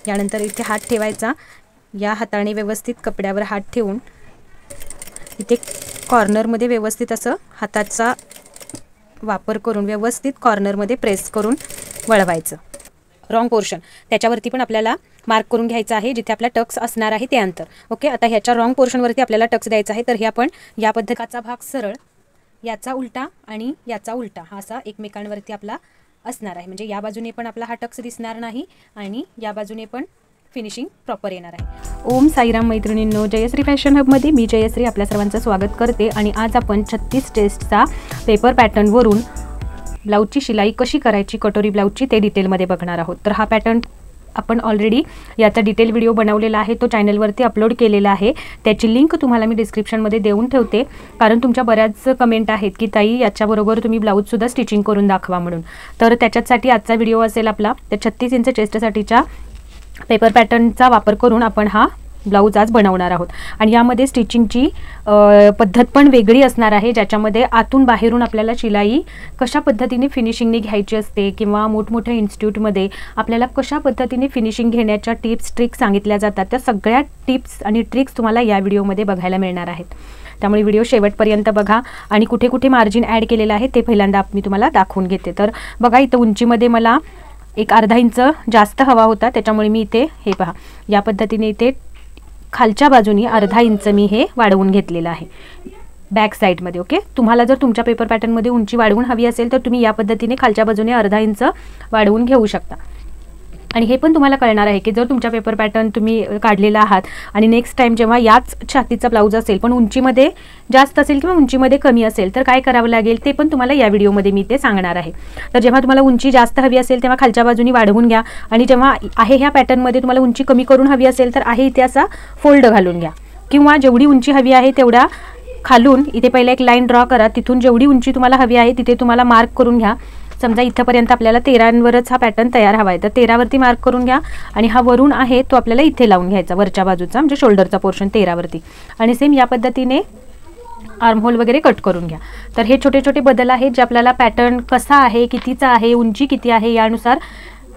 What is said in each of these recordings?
यानंतर इथे हात ठेवायचा, या हाताने व्यवस्थित कपड्यावर हात ठेवून इथे कॉर्नरमध्ये व्यवस्थित असं हाताचा वापर करून व्यवस्थित कॉर्नरमध्ये प्रेस करून वळवायचं. रॉंग पोर्शन त्याच्यावरती पण आपल्याला मार्क करून घ्यायचं आहे, जिथे आपला टक्स असणार आहे ते अंतर. ओके, आता ह्याच्या रॉंग पोर्शनवरती आपल्याला टक्स द्यायचा आहे. तर हे आपण या पद्धतीचा भाग सरळ, याचा उलटा आणि याचा उलटा हा असा एकमेकांवरती आपला असणार आहे. म्हणजे या बाजूने पण आपला हा टक्स दिसणार नाही आणि या बाजूने पण फिनिशिंग प्रॉपर येणार आहे. ओम साईराम मैत्रिणींनो, जयश्री फॅशन हबमध्ये मी जयश्री आपल्या सर्वांचं स्वागत करते. आणि आज आपण 36 टेस्टचा पेपर पॅटर्नवरून ब्लाऊजची शिलाई कशी करायची, कटोरी ब्लाऊजची, ते डिटेलमध्ये बघणार आहोत. तर हा पॅटर्न आपण ऑलरेडी याचा डिटेल व्हिडिओ बनवलेला आहे, तो चॅनलवरती अपलोड केलेला आहे. त्याची लिंक तुम्हाला मी डिस्क्रिप्शनमध्ये देऊन ठेवते, कारण तुमच्या बऱ्याच कमेंट आहेत की ताई याच्याबरोबर तुम्ही ब्लाऊजसुद्धा स्टिचिंग करून दाखवा म्हणून. तर त्याच्यासाठी आजचा व्हिडिओ असेल आपला. तर 36 इंच चेस्टसाठीच्या पेपर पॅटर्नचा वापर करून आपण हा ब्लाऊज आज बनवणार आहोत. आणि यामध्ये स्टिचिंगची पद्धत पण वेगळी असणार आहे, ज्याच्यामध्ये आतून बाहेरून आपल्याला शिलाई कशा पद्धतीने फिनिशिंगने घ्यायची असते किंवा मोठमोठ्या इन्स्टिट्यूटमध्ये आपल्याला कशा पद्धतीने फिनिशिंग घेण्याच्या टिप्स ट्रिक्स सांगितल्या जातात. त्या सगळ्या टिप्स आणि ट्रिक्स तुम्हाला या व्हिडिओमध्ये बघायला मिळणार आहेत. त्यामुळे व्हिडिओ शेवटपर्यंत बघा. आणि कुठे कुठे मार्जिन ॲड केलेलं आहे ते पहिल्यांदा मी तुम्हाला दाखवून घेते. तर बघा, इथं उंचीमध्ये मला एक अर्धा इंच जास्त हवा होता, त्याच्यामुळे मी इथे हे पहा या पद्धतीने इथे खालच्या बाजूनी अर्धा इंच मी हे वाढवून घेतलेलं आहे बॅक साईडमध्ये. ओके, तुम्हाला जर तुमच्या पेपर पॅटर्नमध्ये उंची वाढवून हवी असेल तर तुम्ही या पद्धतीने खालच्या बाजूने अर्धा इंच वाढवून घेऊ शकता. आणि हे पण तुम्हाला कळणार आहे की जर तुमच्या पेपर पॅटर्न तुम्ही काढलेला आहात आणि नेक्स्ट टाइम जेव्हा याच छातीचा ब्लाऊज असेल पण उंचीमध्ये जास्त असेल किंवा उंचीमध्ये कमी असेल तर काय करावं लागेल ते पण तुम्हाला या व्हिडिओमध्ये मी ते सांगणार आहे. तर जेव्हा तुम्हाला उंची जास्त हवी असेल तेव्हा खालच्या बाजूनी वाढवून घ्या, आणि जेव्हा आहे ह्या पॅटर्नमध्ये तुम्हाला उंची कमी करून हवी असेल तर आहे इथे असा फोल्ड घालून घ्या, किंवा जेवढी उंची हवी आहे तेवढ्या खालून इथे पहिला एक लाईन ड्रॉ करा, तिथून जेवढी उंची तुम्हाला हवी आहे तिथे तुम्हाला मार्क करून घ्या. समजा इथंपर्यंत आपल्याला 13वरच हा पॅटर्न तयार हवा आहे, तर 13वरती मार्क करून घ्या. आणि हा वरून आहे तो आपल्याला इथे लावून घ्यायचा, वरच्या बाजूचा म्हणजे शोल्डरचा पोर्शन 13वरती. आणि सेम या पद्धतीने आर्महोल वगैरे कट करून घ्या. तर हे छोटे छोटे बदल आहेत जे आपल्याला पॅटर्न कसा आहे, कितीचा आहे, उंची किती आहे यानुसार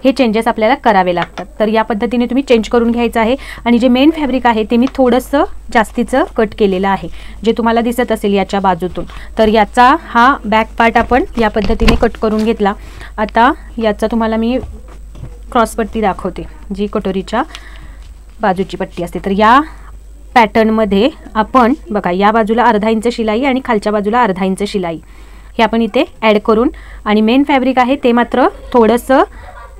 हे चेंजेस आपल्याला करावे लागतात. तर या पद्धतीने तुम्ही चेंज करून घ्यायचं आहे. आणि जे मेन फॅब्रिक आहे ते मी थोडंसं जास्तीचं कट केलेलं आहे, जे तुम्हाला दिसत असेल याच्या बाजूतून. तर याचा हा बॅक पार्ट आपण या पद्धतीने कट करून घेतला. आता याचा तुम्हाला मी क्रॉसपट्टी दाखवते, जी कटोरीच्या बाजूची पट्टी असते. तर या पॅटर्नमध्ये आपण बघा या बाजूला अर्धा इंच शिलाई आणि खालच्या बाजूला अर्धा इंच शिलाई हे आपण इथे ॲड करून, आणि मेन फॅब्रिक आहे ते मात्र थोडंसं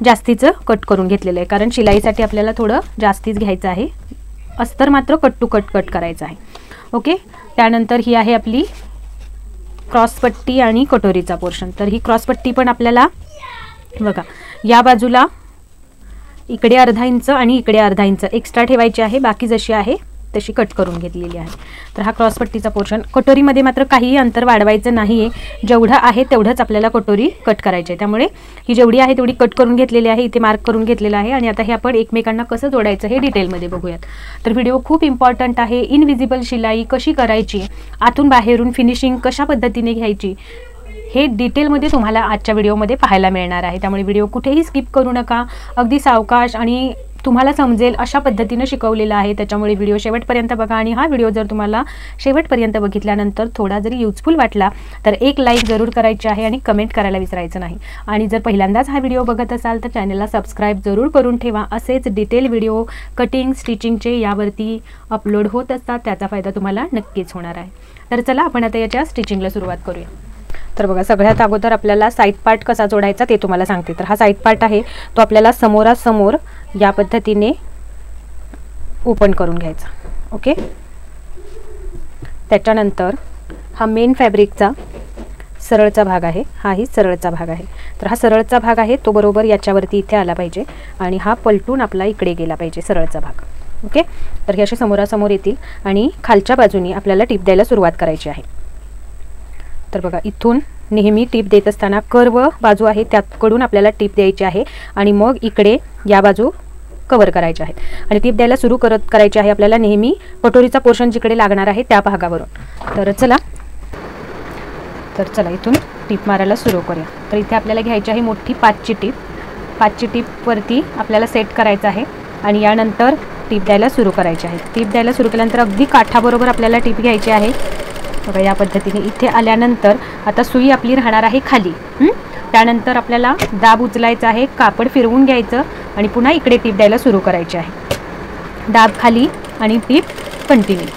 जास्तीचं कट करून घेतलेलं आहे, कारण शिलाईसाठी आपल्याला थोडं जास्तीच घ्यायचं आहे. अस्तर मात्र कट टू कट करायचं आहे. ओके, त्यानंतर ही आहे आपली क्रॉसपट्टी आणि कटोरीचा पोर्शन. तर ही क्रॉसपट्टी पण आपल्याला बघा या बाजूला इकडे अर्धा इंच आणि इकडे अर्धा इंच एक्स्ट्रा ठेवायची आहे, बाकी जशी आहे तशी कट करून घेतलेली आहे. तर हा क्रॉसपट्टीचा पोर्शन. कटोरीमध्ये मात्र काहीही अंतर वाढवायचं नाही आहे, जेवढं आहे तेवढंच आपल्याला कटोरी कट करायची आहे. त्यामुळे ही जेवढी आहे तेवढी कट करून घेतलेली आहे, इथे मार्क करून घेतलेलं आहे. आणि आता हे आपण एकमेकांना कसं जोडायचं हे डिटेलमध्ये बघूयात. तर व्हिडिओ खूप इम्पॉर्टंट आहे. इनविजिबल शिलाई कशी करायची, आतून बाहेरून फिनिशिंग कशा पद्धतीने घ्यायची, हे डिटेलमध्ये तुम्हाला आजच्या व्हिडिओमध्ये पाहायला मिळणार आहे. त्यामुळे व्हिडिओ कुठेही स्किप करू नका, अगदी सावकाश आणि तुम्हाला समजेल अशा पद्धतीने शिकवलेलं आहे. त्याच्यामुळे व्हिडिओ शेवटपर्यंत बघा. आणि हा व्हिडिओ जर तुम्हाला शेवटपर्यंत बघितल्यानंतर थोडा जरी युजफुल वाटला तर एक लाईक जरूर करायची आहे आणि कमेंट करायला विसरायचं नाही. आणि जर पहिल्यांदाच हा व्हिडिओ बघत असाल तर चॅनलला सबस्क्राईब जरूर करून ठेवा. असेच डिटेल व्हिडिओ कटिंग स्टिचिंगचे यावरती अपलोड होत असतात, त्याचा फायदा तुम्हाला नक्कीच होणार आहे. तर चला आपण आता याच्या स्टिचिंगला सुरुवात करूया. तर बघा, सगळ्यात अगोदर आपल्याला साईड पार्ट कसा जोडायचा ते तुम्हाला सांगते. तर हा साईड पार्ट आहे तो आपल्याला समोरासमोर या पद्धतीने ओपन करून घ्यायचा. ओके, त्याच्यानंतर हा मेन फॅब्रिकचा सरळचा भाग आहे, हाही सरळचा भाग आहे. तर हा सरळचा भाग आहे तो बरोबर याच्यावरती इथे आला पाहिजे आणि हा पलटून आपला इकडे गेला पाहिजे सरळचा भाग. ओके, तर हे असे समोरासमोर येतील आणि खालच्या बाजूनी आपल्याला टिप द्यायला सुरुवात करायची आहे. तर बघा, इथून नेहमी टिप देत असताना कर्व बाजू आहे त्याकडून आपल्याला टिप द्यायची आहे आणि मग इकडे या बाजू कव्हर करायच्या आहेत. आणि टिप द्यायला सुरू करायची आहे आपल्याला नेहमी कटोरीचा पोर्शन जिकडे लागणार आहे त्या भागावरून. तर चला इथून टिप मारायला सुरू करूया. तर इथे आपल्याला घ्यायची आहे मोठी 5ची टिप. 5ची टिपवरती आपल्याला सेट करायचं आहे आणि यानंतर टीप द्यायला सुरू करायची आहे। टीप द्यायला सुरू केल्यानंतर अगदी काठाबरोबर आपल्याला टीप घ्यायची आहे। बघा या पद्धतीने इथे आल्यानंतर आता सुई आपली राहणार आहे खाली। त्यानंतर आपल्याला दाब उचलायचा आहे, कापड फिरवून घ्यायचं आणि पुन्हा इकडे टीप द्यायला सुरू करायची आहे। दाब खाली आणि टीप कंटिन्यू।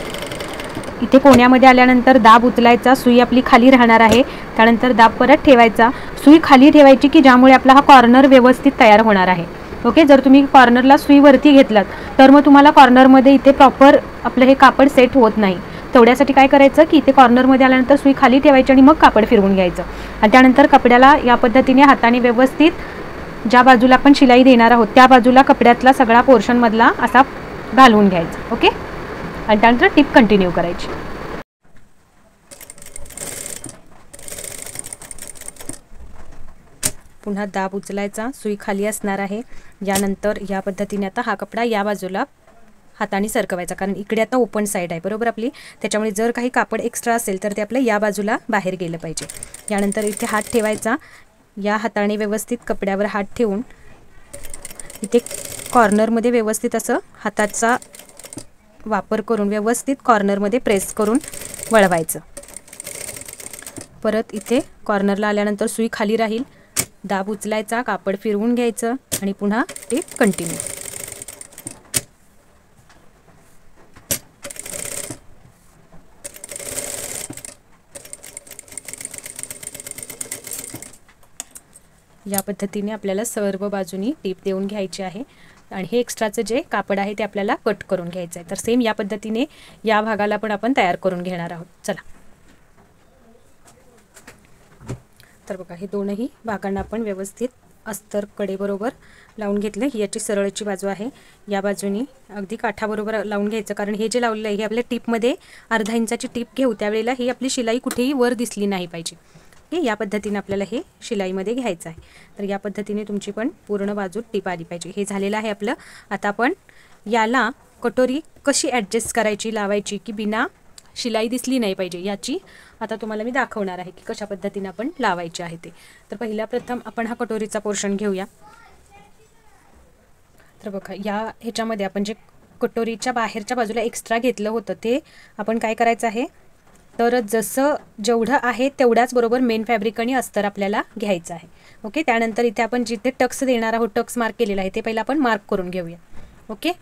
इथे कोण्यामध्ये आल्यानंतर दाब उचलायचा, सुई आपली खाली राहणार आहे, त्यानंतर दाब परत ठेवायचा। सुई खाली ठेवायची की ज्यामुळे आपला हा कॉर्नर व्यवस्थित तयार होणार आहे। ओके, जर तुम्ही कॉर्नरला सुई वरती घेतलात तर मग तुम्हाला कॉर्नरमध्ये इथे प्रॉपर आपलं हे कापड सेट होत नाही। तेवढ्यासाठी काय करायचं की इथे कॉर्नरमध्ये आल्यानंतर सुई खाली ठेवायची आणि मग कापड फिरवून घ्यायचं आणि त्यानंतर कपड्याला या पद्धतीने हाताने व्यवस्थित ज्या बाजूला आपण शिलाई देणार आहोत त्या बाजूला कपड्यातला सगळा पोर्शनमधला असा घालवून घ्यायचा। ओके, आणि त्यानंतर टिप कंटिन्यू करायची। पुन्हा दाब उचलायचा, सुई खाली असणार आहे। यानंतर या पद्धतीने आता हा कपडा या बाजूला हाताने सरकवायचा, कारण इकडे आता ओपन साईड आहे बरोबर आपली, त्याच्यामुळे जर काही कापड एक्स्ट्रा असेल तर ते आपलं या बाजूला बाहेर गेलं पाहिजे। यानंतर इथे हात ठेवायचा, या हाताने व्यवस्थित कपड्यावर हात ठेवून इथे कॉर्नरमध्ये व्यवस्थित असं हाताचा वापर करून व्यवस्थित कॉर्नरमध्ये प्रेस करून वळवायचं। परत इथे कॉर्नरला आल्यानंतर सुई खाली राहील, दाब उचलायचा, कापड फिरवून घ्यायचं आणि पुन्हा टिप कंटिन्यू। या पद्धतीने आपल्याला सर्व बाजूनी टीप देऊन घ्यायची आहे आणि हे एक्स्ट्राचं जे कापड आहे ते आपल्याला कट करून घ्यायचं आहे। तर सेम या पद्धतीने या भागाला पण आपण तयार करून घेणार आहोत। चला, तर बघा हे दोनही भागांना आपण व्यवस्थित अस्तर कडेबरोबर लावून घेतलं। ही याची सरळची बाजू आहे, या बाजूनी अगदी काठाबरोबर लावून घ्यायचं, कारण हे जे लावलेलं आहे हे आपल्या टिपमध्ये अर्धा इंचाची टिप घेऊ, त्यावेळेला ही आपली शिलाई कुठेही वर दिसली नाही पाहिजे। या पद्धतीने आपल्याला हे शिलाईमध्ये घ्यायचं आहे। तर या पद्धतीने तुमची पण पूर्ण बाजू टिप आली पाहिजे। हे झालेलं आहे आपलं। आता आपण याला कटोरी कशी ॲडजस्ट करायची, लावायची की बिना शिलाई दिसली नाही पाहिजे याची आता तुम्हाला मी दाखवणार आहे की कशा पद्धतीने आपण लावायचे आहे ते। तर पहिल्या प्रथम आपण हा कटोरीचा पोर्शन घेऊया। तर बघा या ह्याच्यामध्ये आपण जे कटोरीच्या बाहेरच्या बाजूला एक्स्ट्रा घेतलं होतं ते आपण काय करायचं आहे, तर जसं जेवढं आहे तेवढ्याच बरोबर मेन फॅब्रिक आणि अस्तर आपल्याला घ्यायचं आहे। ओके, त्यानंतर इथे आपण जिथे टक्स देणार आहोत, टक्स मार्क केलेला आहे ते पहिला आपण मार्क करून घेऊया। ओके,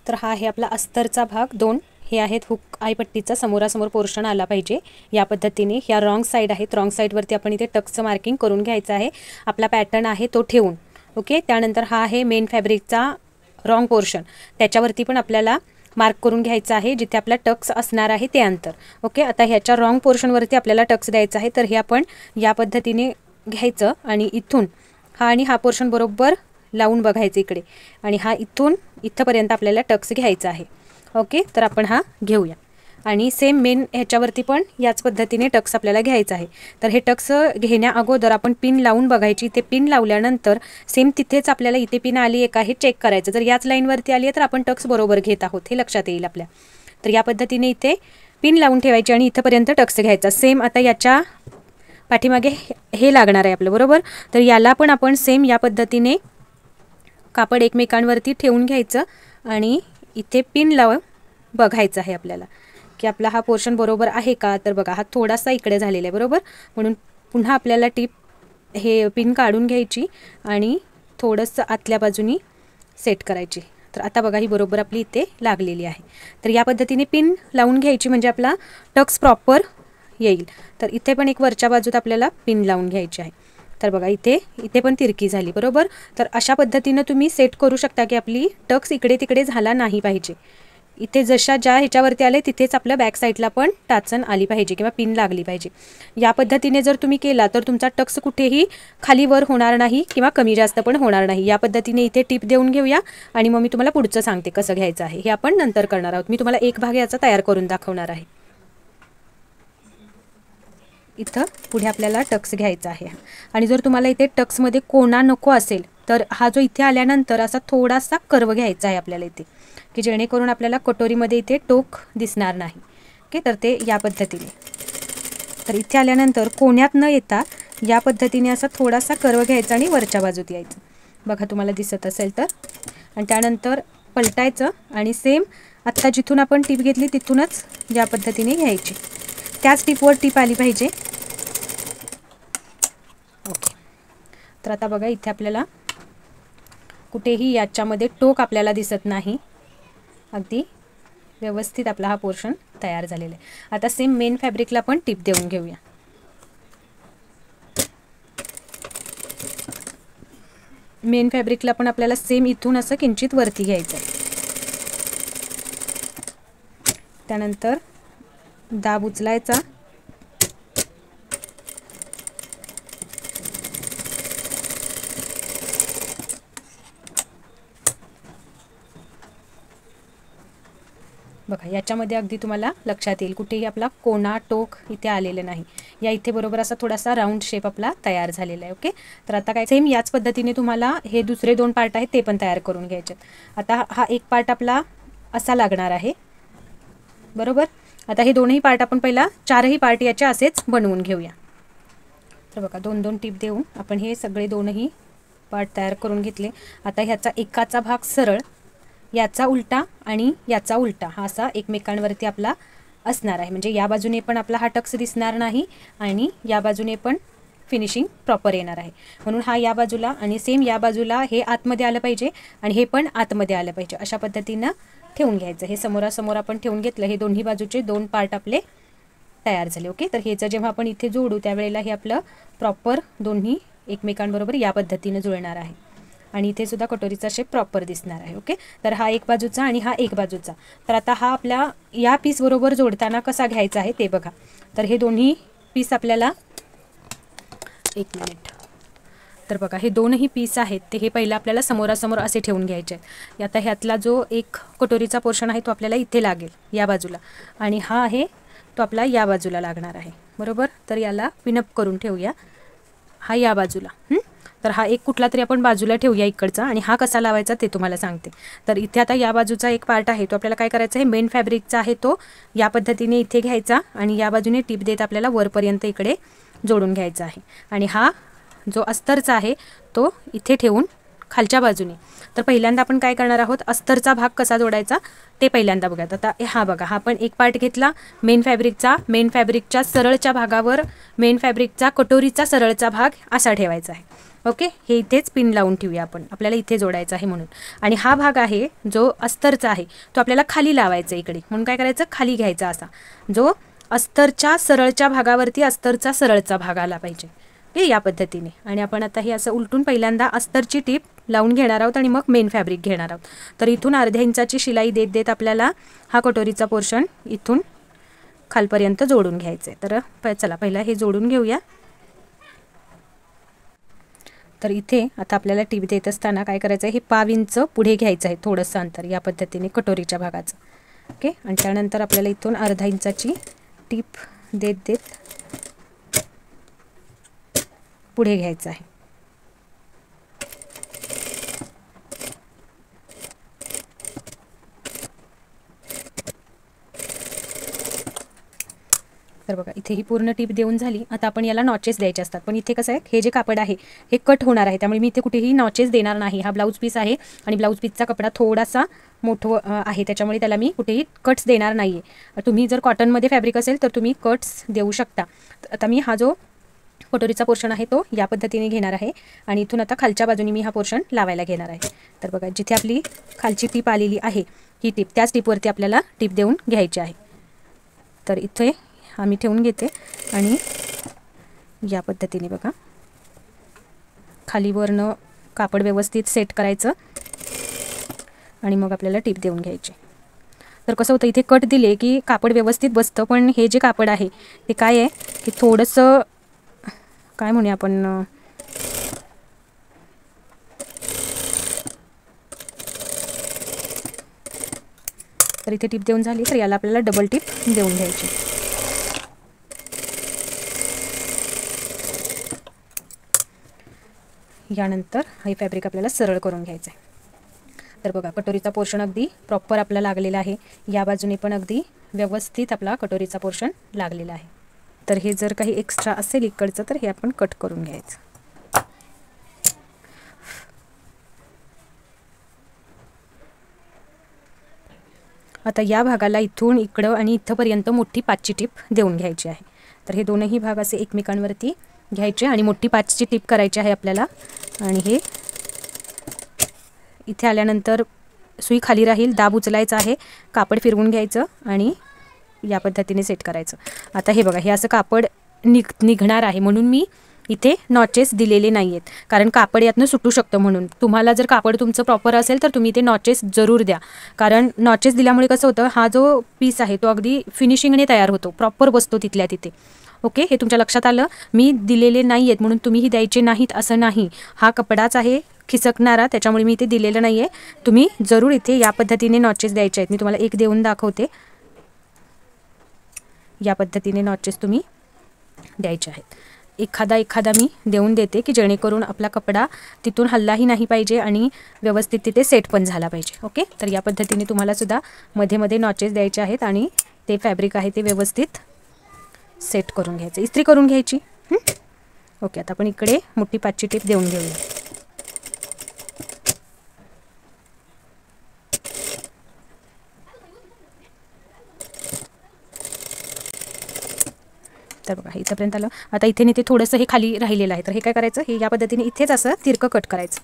तर हा आहे आपला अस्तरचा भाग 2, हे आहेत हुक आयपट्टीचा समोरासमोर पोर्शन आला पाहिजे या पद्धतीने। ह्या रॉंग साईड आहेत, रॉंग साईडवरती आपण इथे टक्सचं मार्किंग करून घ्यायचं आहे, आपला पॅटर्न आहे तो ठेवून। ओके, त्यानंतर हा आहे मेन फॅब्रिकचा रॉंग पोर्शन, त्याच्यावरती पण आपल्याला मार्क करून घ्यायचं आहे जिथे आपला टक्स असणार आहे ते अंतर। ओके, आता ह्याच्या रॉंग पोर्शनवरती आपल्याला टक्स द्यायचा आहे, तर हे आपण या पद्धतीने घ्यायचं आणि इथून हा आणि हा पोर्शन बरोबर लावून बघायचं इकडे, आणि हा इथून इथपर्यंत आपल्याला टक्स घ्यायचा आहे। ओके, तर आपण हा घेऊया आणि सेम मेन ह्याच्यावरती पण याच पद्धतीने टक्स आपल्याला घ्यायचा आहे। तर हे टक्स घेण्या अगोदर आपण पिन लावून बघायची, ते पिन लावल्यानंतर सेम तिथेच आपल्याला इथे पिन आली आहे का हे चेक करायचं, जर याच लाईनवरती आली आहे तर आपण टक्स बरोबर घेत आहोत हे लक्षात येईल आपल्या। तर या पद्धतीने इथे पिन लावून ठेवायची आणि इथंपर्यंत टक्स घ्यायचा। सेम आता याच्या पाठीमागे हे लागणार आहे आपलं बरोबर, तर याला पण आपण सेम या पद्धतीने कापड एकमेकांवरती ठेवून घ्यायचं आणि इथे पिन लावून बघायचं आहे आपल्याला की आपला हा पोर्शन बरोबर आहे का। तर बघा हा थोडासा इकडे झालेला आहे बरोबर, म्हणून पुन्हा आपल्याला टिप हे पिन काढून घ्यायची आणि थोडंसं आतल्या बाजूनी सेट करायची। तर आता बघा ही बरोबर आपली इथे लागलेली आहे। तर या पद्धतीने पिन लावून घ्यायची म्हणजे आपला टक्स प्रॉपर येईल। तर इथे पण एक वरच्या बाजूत आपल्याला पिन लावून घ्यायची आहे। तर बघा इथे पण तिरकी झाली बरोबर। तर अशा पद्धतीने तुम्ही सेट करू शकता की आपली टक्स इकडे तिकडे झाला नाही पाहिजे। इथे जशा ज्या ह्याच्यावरती आले तिथेच आपल्या बॅक साईडला पण टाचन आली पाहिजे किंवा पिन लागली पाहिजे। या पद्धतीने जर तुम्ही केला तर तुमचा टक्स कुठेही खाली वर होणार नाही किंवा कमी जास्त पण होणार नाही। या पद्धतीने इथे टिप देऊन घेऊया आणि मग मी तुम्हाला पुढचं सांगते कसं घ्यायचं आहे, हे आपण नंतर करणार आहोत। मी तुम्हाला एक भाग याचा तयार करून दाखवणार आहे। इथं पुढे आपल्याला टक्स घ्यायचा आहे आणि जर तुम्हाला इथे टक्समध्ये कोणा नको असेल तर हा जो इथे आल्यानंतर असा थोडासा कर्व घ्यायचा आहे आपल्याला इथे, की जेणेकरून आपल्याला कटोरीमध्ये इथे टोक दिसणार नाही। ओके, तर ते या पद्धतीने, तर इथे आल्यानंतर कोण्यात न येता या पद्धतीने असा थोडासा कर्व घ्यायचा आणि वरच्या बाजूत यायचं। बघा तुम्हाला दिसत असेल तर आणि त्यानंतर पलटायचं आणि सेम आत्ता जिथून आपण टीप घेतली तिथूनच या पद्धतीने घ्यायची, त्याच टीपवर टीप आली पाहिजे. ओके. तर आता बघा इथे आपल्याला कुठेही याच्यामध्ये टोक आपल्याला दिसत नाही, अगदी व्यवस्थित आपला हा पोर्शन तयार झालेला आहे. आता सेम मेन फॅब्रिकला पण टीप देऊन घेऊया. मेन फॅब्रिकला पण आपल्याला सेम इथून असं किंचित वरती घ्यायचं आहे. त्यानंतर दाब उचलायचा, बघा याच्यामध्ये अगदी तुम्हाला लक्षात येईल कुठेही आपला कोणा टोक इथे आलेलं नाही. या इथे बरोबर असा थोडासा राऊंड शेप आपला तयार झालेला आहे. ओके. तर आता काय सेम याच पद्धतीने तुम्हाला हे दुसरे 2 पार्ट आहेत ते पण तयार करून घ्यायचे. आता हा एक पार्ट आपला असा लागणार आहे, बरोबर. आता हे दोनही पार्ट आपण पहिला 4ही पार्ट याचे असेच बनवून घेऊया. तर बघा 2-2 टीप देऊन आपण हे सगळे 2ही पार्ट तयार करून घेतले. आता ह्याचा एकाचा भाग सरळ, याचा उलटा आणि याचा उलटा हा असा एकमेकांवरती आपला असणार आहे. म्हणजे या बाजूने पण आपला हा टक्स दिसणार नाही आणि या बाजूने पण फिनिशिंग प्रॉपर येणार आहे. म्हणून हा या बाजूला आणि सेम या बाजूला हे आतमध्ये आलं पाहिजे आणि हे पण आतमध्ये आलं पाहिजे, अशा पद्धतीनं ठेवून घ्यायचं. हे समोरासमोर आपण ठेवून घेतलं. हे दोन्ही बाजूचे 2 पार्ट आपले तयार झाले. ओके. तर हे जेव्हा आपण इथे जोडू त्यावेळेला हे आपलं प्रॉपर दोन्ही एकमेकांबरोबर या पद्धतीनं जुळणार आहे आणि इथे सुद्धा कटोरीचा शेप प्रॉपर दिसणार आहे. ओके. तर हा एक बाजूचा आणि हा एक बाजूचा. तर आता हा आपल्या या पीस बरोबर जोडताना कसा घ्यायचा आहे ते बघा. तर हे दोन्ही पीस आपल्याला, एक मिनिट, तर बघा हे 2ही पीस आहेत ते हे पहिला आपल्याला समोरासमोर असे ठेवून घ्यायचे आहेत. आता ह्यातला जो एक कटोरीचा पोर्शन आहे तो आपल्याला इथे लागेल या बाजूला आणि हा आहे तो आपला या बाजूला लागणार आहे, बरोबर. तर याला पिनअप करून ठेवूया, हा या बाजूला. तर हा एक कुठला तरी आपण बाजूला ठेवूया इकडचा आणि हा कसा लावायचा ते तुम्हाला सांगते. तर इथे आता या बाजूचा एक पार्ट आहे तो आपल्याला काय करायचा आहे, मेन फॅब्रिकचा आहे तो या पद्धतीने इथे घ्यायचा आणि या बाजूने टीप देत आपल्याला वरपर्यंत इकडे जोडून घ्यायचा आहे. आणि हा जो अस्तरचा आहे तो इथे ठेवून खालच्या बाजूने. तर पहिल्यांदा आपण काय करणार आहोत, अस्तरचा भाग कसा जोडायचा ते पहिल्यांदा बघूयात. आता हा बघा, हा आपण एक पार्ट घेतला मेन फॅब्रिकचा, मेन फॅब्रिकच्या सरळच्या भागावर मेन फॅब्रिकचा कटोरीचा सरळचा भाग असा ठेवायचा आहे. ओके. हे इथेच पिन लावून ठेवूया आपण, आपल्याला इथे जोडायचा आहे म्हणून. आणि हा भाग आहे जो अस्तरचा आहे तो आपल्याला खाली लावायचा इकडे, म्हणून काय करायचं, खाली घ्यायचा असा, जो अस्तरच्या सरळच्या भागावरती अस्तरचा सरळचा भाग आला पाहिजे. ओके, या पद्धतीने. आणि आपण आता हे असं उलटून पहिल्यांदा अस्तरची टीप लावून घेणार आहोत आणि मग मेन फॅब्रिक घेणार आहोत. तर इथून अर्ध्या इंचाची शिलाई देत देत आपल्याला हा कटोरीचा पोर्शन इथून खालपर्यंत जोडून घ्यायचं आहे. तर चला पहिला हे जोडून घेऊया. तर इथे आता आपल्याला टीप देत असताना काय करायचं आहे, हे 1/2 इंच पुढे घ्यायचं आहे थोडंसं अंतर या पद्धतीने कटोरीच्या भागाचं. ओके. आणि त्यानंतर आपल्याला इथून अर्धा इंचाची टीप देत देत पुढे घ्यायचं आहे. तर बघा इथे ही पूर्ण टीप देऊन झाली. आता आपण याला नॉचेस द्यायचे असतात, पण इथे कसं आहे, हे जे कापड आहे हे कट होणार आहे, त्यामुळे मी इथे कुठेही नॉचेस देणार नाही. हा ब्लाऊज पीस आहे आणि ब्लाऊज पीसचा कपडा थोडासा मोठं आहे, त्याच्यामुळे त्याला मी कुठेही कट्स देणार नाही आहे. तुम्ही जर कॉटनमध्ये फॅब्रिक असेल तर तुम्ही कट्स देऊ शकता. आता मी हा जो कटोरीचा पोर्शन आहे तो या पद्धतीने घेणार आहे आणि इथून आता खालच्या बाजूने मी हा पोर्शन लावायला घेणार आहे. तर बघा जिथे आपली खालची टीप आलेली आहे ही टीप, त्याच टीपवरती आपल्याला टीप देऊन घ्यायची आहे. तर इथे आम्ही ठेवून घेते आणि या पद्धतीने बघा खाली वरनं कापड व्यवस्थित सेट करायचं आणि मग आपल्याला टीप देऊन घ्यायची. तर कसं होतं, इथे कट दिले की कापड व्यवस्थित बसतं, पण हे जे कापड आहे ते काय आहे की थोडंसं काय म्हणूया आपण, तर इथे टीप देऊन झाली. तर याला आपल्याला डबल टीप देऊन घ्यायची. यानंतर हे फॅब्रिक आपल्याला सरळ करून घ्यायचं आहे. तर बघा कटोरीचा पोर्शन अगदी प्रॉपर आपला लागलेला आहे, या बाजूने पण अगदी व्यवस्थित आपला कटोरीचा पोर्शन लागलेला आहे. तर हे जर काही एक्स्ट्रा असेल इकडचं तर हे आपण कट करून घ्यायचं. आता या भागाला इथून इकडं आणि इथंपर्यंत मोठी 5ची टीप देऊन घ्यायची आहे. तर हे दोनही भाग असे एकमेकांवरती घ्यायचे आणि मोठी 5ची टीप करायची आहे आपल्याला. आणि हे इथे आल्यानंतर सुई खाली राहील, दाब उचलायचा आहे, कापड फिरवून घ्यायचं आणि या पद्धतीने सेट करायचं. आता हे बघा, हे असं कापड निघणार आहे म्हणून मी इथे नॉचेस दिलेले नाही आहेत, कारण कापड यातनं सुटू शकतं. म्हणून तुम्हाला जर कापड तुमचं प्रॉपर असेल तर तुम्ही ते नॉचेस जरूर द्या, कारण नॉचेस दिल्यामुळे कसं होतं, हा जो पीस आहे तो अगदी फिनिशिंगने तयार होतो, प्रॉपर बसतो तिथल्या तिथे. ओके, हे तुमच्या लक्षात आलं. मी दिलेले नाही आहेत म्हणून तुम्हीही द्यायचे नाहीत असं नाही. हा कपडाच आहे खिसकणारा, त्याच्यामुळे मी इथे दिलेलं नाही आहे. तुम्ही जरूर इथे या पद्धतीने नॉचेस द्यायचे आहेत. मी तुम्हाला एक देऊन दाखवते. या पद्धतीने नॉचेस तुम्ही द्यायचे आहेत. एखादा मी देऊन देते की जेणेकरून आपला कपडा तिथून हल्लाही नाही पाहिजे आणि व्यवस्थित तिथे सेट पण झाला पाहिजे. ओके, तर या पद्धतीने तुम्हाला सुद्धा मध्ये मध्ये नॉचेस द्यायचे आहेत आणि ते फॅब्रिक आहे ते व्यवस्थित सेट करून घ्यायचं, इस्त्री करून घ्यायची. ओके, आता आपण इकडे मोठी 5ची टीप देऊन घेऊया. तर बघा इथपर्यंत आलं. आता इथे नाही ते थोडंसं हे खाली राहिलेलं आहे, तर हे काय करायचं, हे या पद्धतीने इथेच असं तिरकं कट करायचं.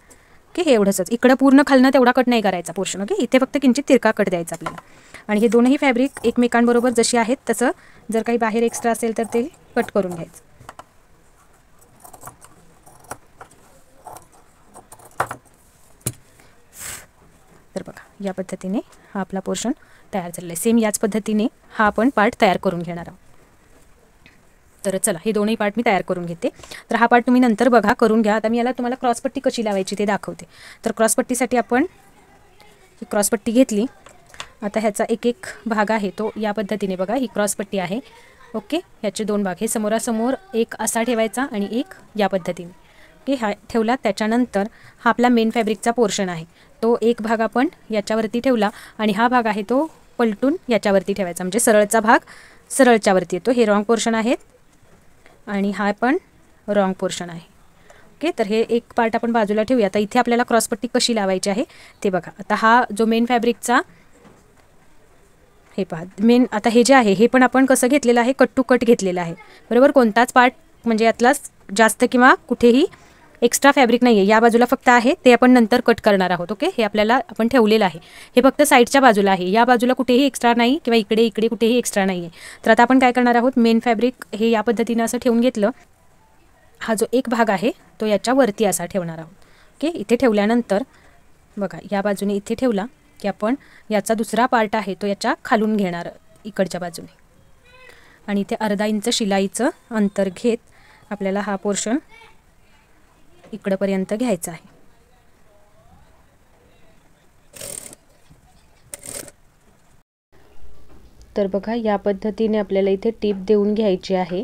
ओके, हे एवढंच. इकडं पूर्ण खालनं तेवढा कट नाही करायचा पोर्शन. ओके, इथे फक्त किंचित तिरका कट द्यायचा आपल्याला. आणि हे दोनही फॅब्रिक एकमेकांबरोबर जशी आहेत तसं जर काही बाहेर एक्स्ट्रा असेल तर ते कट करून घ्यायचं. तर बघा या पद्धतीने हा आपला पोर्शन तयार झालेला आहे. सेम याच पद्धतीने हा आपण पार्ट तयार करून घेणार आहोत. तर चला, हे दोन्ही पार्ट मी तयार करून घेते. तर हा पार्ट तुम्ही नंतर बघा, करून घ्या. आता मी याला तुम्हाला क्रॉसपट्टी कशी लावायची ते दाखवते. तर क्रॉसपट्टीसाठी आपण ही क्रॉसपट्टी घेतली. आता ह्याचा एक भाग आहे तो या पद्धतीने बघा, ही क्रॉसपट्टी आहे. ओके, ह्याचे 2 भाग, हे समोरासमोर एक असा ठेवायचा आणि एक या पद्धतीने. ओके, हा ठेवला. त्याच्यानंतर हा आपला मेन फॅब्रिकचा पोर्शन आहे, तो एक भाग आपण याच्यावरती ठेवला आणि हा भाग आहे तो पलटून याच्यावरती ठेवायचा, म्हणजे सरळचा भाग सरळच्यावरती येतो. हे रॉंग पोर्शन आहेत आणि हा पण रॉंग पोर्शन आहे. ओके, तर हे एक पार्ट आपण बाजूला ठेवूया. आता इथे आपल्याला क्रॉसपट्टी कशी लावायची आहे ते बघा. आता हा जो मेन फॅब्रिकचा, हे पहा मेन, आता हे जे आहे हे पण आपण कसं घेतलेलं आहे, कट टू कट घेतलेलं आहे, बरोबर. कोणताच पार्ट म्हणजे यातलाच जास्त किंवा कुठेही एक्स्ट्रा फॅब्रिक नाही आहे. या बाजूला फक्त आहे ते आपण नंतर कट करणार आहोत. ओके, हे आपल्याला आपण ठेवलेलं आहे, हे फक्त साईडच्या बाजूला आहे, या बाजूला कुठेही एक्स्ट्रा नाही किंवा इकडे कुठेही एक्स्ट्रा नाही आहे. तर आता आपण काय करणार आहोत, मेन फॅब्रिक हे या पद्धतीने असं ठेवून घेतलं. हा जो एक भाग आहे तो याच्यावरती असा ठेवणार आहोत. ओके, इथे ठेवल्यानंतर बघा या बाजूने इथे ठेवला की आपण याचा दुसरा पार्ट आहे तो याच्या खालून घेणार इकडच्या बाजूने आणि इथे अर्धा इंच शिलाईचं अंतर घेत आपल्याला हा पोर्शन इकडपर्यंत घ्यायचा आहे. तर बघा या पद्धतीने आपल्याला इथे टीप देऊन घ्यायची आहे.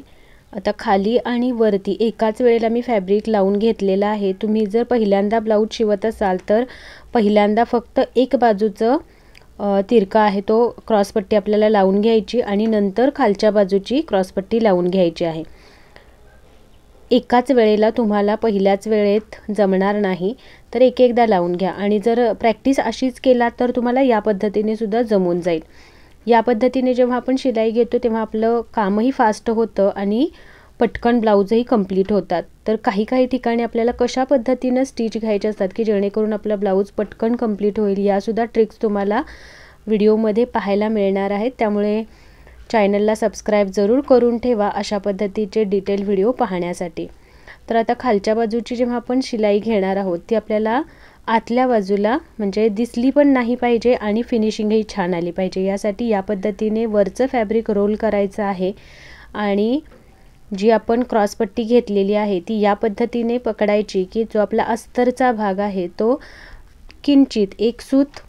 आता खाली आणि वरती एकाच वेळेला मी फॅब्रिक लावून घेतलेला आहे. तुम्ही जर पहिल्यांदा ब्लाऊज शिवत असाल तर पहिल्यांदा फक्त एक बाजूचं तिरका आहे तो क्रॉसपट्टी आपल्याला लावून घ्यायची आणि नंतर खालच्या बाजूची क्रॉसपट्टी लावून घ्यायची आहे. एकाच वेळेला तुम्हाला पहिल्याच वेळेत जमणार नाही, तर एकदा लावून घ्या आणि जर प्रॅक्टिस अशीच केला तर तुम्हाला या पद्धतीने सुद्धा जमून जाईल. या पद्धतीने जेव्हा आपण शिलाई घेतो तेव्हा आपलं कामही फास्ट होतं आणि पटकन ब्लाऊजही कंप्लीट होतात. तर काही ठिकाणी आपल्याला कशा पद्धतीनं स्टिच घ्यायचे असतात की जेणेकरून आपला ब्लाऊज पटकन कंप्लीट होईल, यासुद्धा ट्रिक्स तुम्हाला व्हिडिओमध्ये पाहायला मिळणार आहेत. त्यामुळे चॅनलला सबस्क्राईब जरूर करून ठेवा अशा पद्धतीचे डिटेल व्हिडिओ पाहण्यासाठी. तर आता खालच्या बाजूची जेव्हा आपण शिलाई घेणार आहोत ती आपल्याला आतल्या बाजूला म्हणजे दिसली पण नाही पाहिजे आणि फिनिशिंगही छान आली पाहिजे. यासाठी या पद्धतीने वरचं फॅब्रिक रोल करायचं आहे आणि जी आपण क्रॉसपट्टी घेतलेली आहे ती या पद्धतीने पकडायची की जो आपला अस्तरचा भाग आहे तो किंचित एक सूत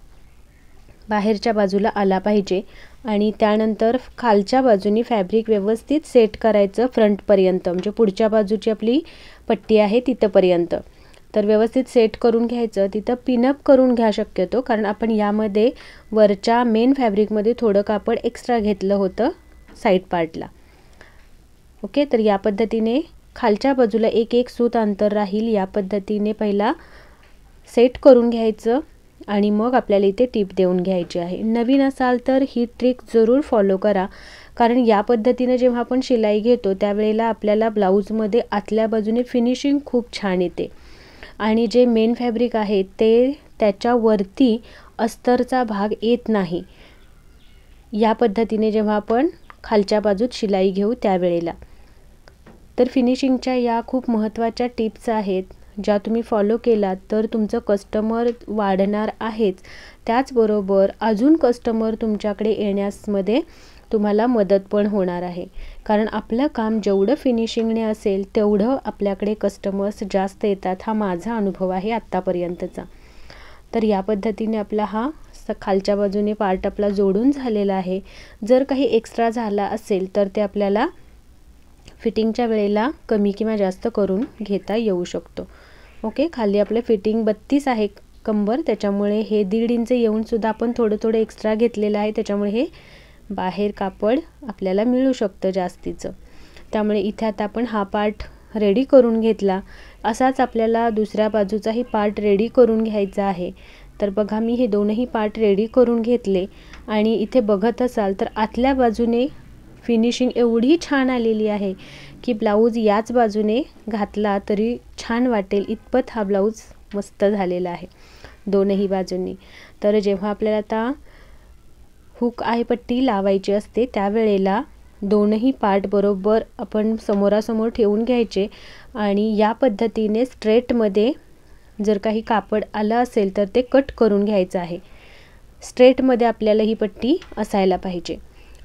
बाहेरच्या बाजूला आला पाहिजे आणि त्यानंतर खालच्या बाजूनी फॅब्रिक व्यवस्थित सेट करायचं फ्रंटपर्यंत, म्हणजे पुढच्या बाजूची आपली पट्टी आहे तिथंपर्यंत. तर व्यवस्थित सेट करून घ्यायचं. तिथं पिनअप करून घ्या शक्यतो, कारण आपण यामध्ये वरच्या मेन फॅब्रिकमध्ये थोडं कापड एक्स्ट्रा घेतलं होतं साईड पार्टला. ओके, तर या पद्धतीने खालच्या बाजूला एक सूत अंतर राहील या पद्धतीने पहिला सेट करून घ्यायचं आणि मग आपल्याला इथे टीप देऊन घ्यायची आहे. नवीन असाल तर ही ट्रिक जरूर फॉलो करा, कारण या पद्धतीने जेव्हा आपण शिलाई घेतो त्यावेळेला आपल्याला ब्लाऊजमध्ये आतल्या बाजूने फिनिशिंग खूप छान येते आणि जे मेन फॅब्रिक आहे ते त्याच्यावरती अस्तरचा भाग येत नाही. या पद्धतीने जेव्हा आपण खालच्या बाजूत शिलाई घेऊ त्यावेळेला. तर फिनिशिंगच्या या खूप महत्त्वाच्या टिप्स आहेत, ज्या तुम्ही फॉलो केलात तर तुमचं कस्टमर वाढणार आहेच, त्याचबरोबर अजून कस्टमर तुमच्याकडे येण्यामध्ये तुम्हाला मदत पण होणार आहे. कारण आपलं काम जेवढं फिनिशिंगने असेल तेवढं आपल्याकडे कस्टमर्स जास्त येतात. हा माझा अनुभव आहे आत्तापर्यंतचा. तर या पद्धतीने आपला हा खालच्या बाजूने पार्ट आपला जोडून झालेला आहे. जर काही एक्स्ट्रा झाला असेल तर ते आपल्याला फिटिंगच्या वेळेला कमी किंवा जास्त करून घेता येऊ शकतो. ओके, खाली आपलं फिटिंग 32 आहे कंबर, त्याच्यामुळे हे 1.5 इंच येऊन सुद्धा आपण थोडं एक्स्ट्रा घेतलेलं आहे, त्याच्यामुळे हे बाहेर कापड आपल्याला मिळू शकतं जास्तीचं. त्यामुळे इथे आता आपण हा पार्ट रेडी करून घेतला. असाच आपल्याला दुसऱ्या बाजूचाही पार्ट रेडी करून घ्यायचा आहे. तर बघा मी हे दोनही पार्ट रेडी करून घेतले आणि इथे बघत असाल तर आतल्या बाजूने फिनिशिंग एवढी छान आलेली आहे की ब्लाऊज याच बाजूने घातला तरी छान वाटेल इतपत हा ब्लाऊज मस्त झालेला आहे दोनही बाजूंनी. तर जेव्हा आपल्याला आता हुक आयपट्टी लावायची असते त्यावेळेला दोनही पार्ट बरोबर आपण समोरासमोर ठेवून घ्यायचे आणि या पद्धतीने स्ट्रेटमध्ये जर काही कापड आलं असेल तर ते कट करून घ्यायचं आहे. स्ट्रेटमध्ये आपल्याला ही पट्टी असायला पाहिजे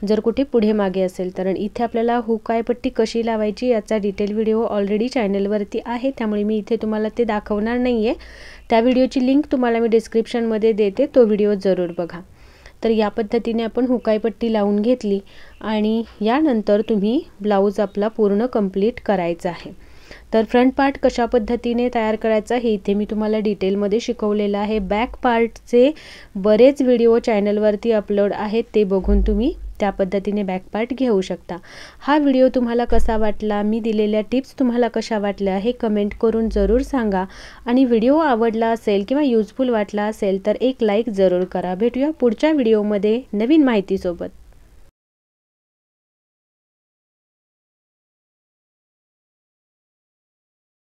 जर कुठे पुढे मागे असेल तर. इथे आपल्याला हुक आयपट्टी कशी लावायची याचा डिटेल व्हिडिओ ऑलरेडी चॅनलवरती आहे, त्यामुळे मी इथे तुम्हाला ते दाखवणार नाही आहे. त्या व्हिडिओची लिंक तुम्हाला मी डिस्क्रिप्शनमध्ये देते, तो व्हिडिओ जरूर बघा. तर या पद्धतीने आपण हुक आयपट्टी लावून घेतली आणि यानंतर तुम्ही ब्लाऊज आपला पूर्ण कंप्लीट करायचा आहे. तर फ्रंट पार्ट कशा पद्धतीने तयार करायचा हे इथे मी तुम्हाला डिटेलमध्ये शिकवलेलं आहे. बॅक पार्टचे बरेच व्हिडिओ चॅनलवरती अपलोड आहेत, ते बघून तुम्ही त्या पद्धतीने बॅक पार्ट घेऊ शकता. हा व्हिडिओ तुम्हाला कसा वाटला, मी दिलेल्या टिप्स तुम्हाला कशा वाटल्या हे कमेंट करून जरूर सांगा आणि व्हिडिओ आवडला असेल किंवा यूजफुल वाटला असेल तर एक लाईक जरूर करा. भेटूया पुढच्या व्हिडिओमध्ये नवीन माहितीसोबत.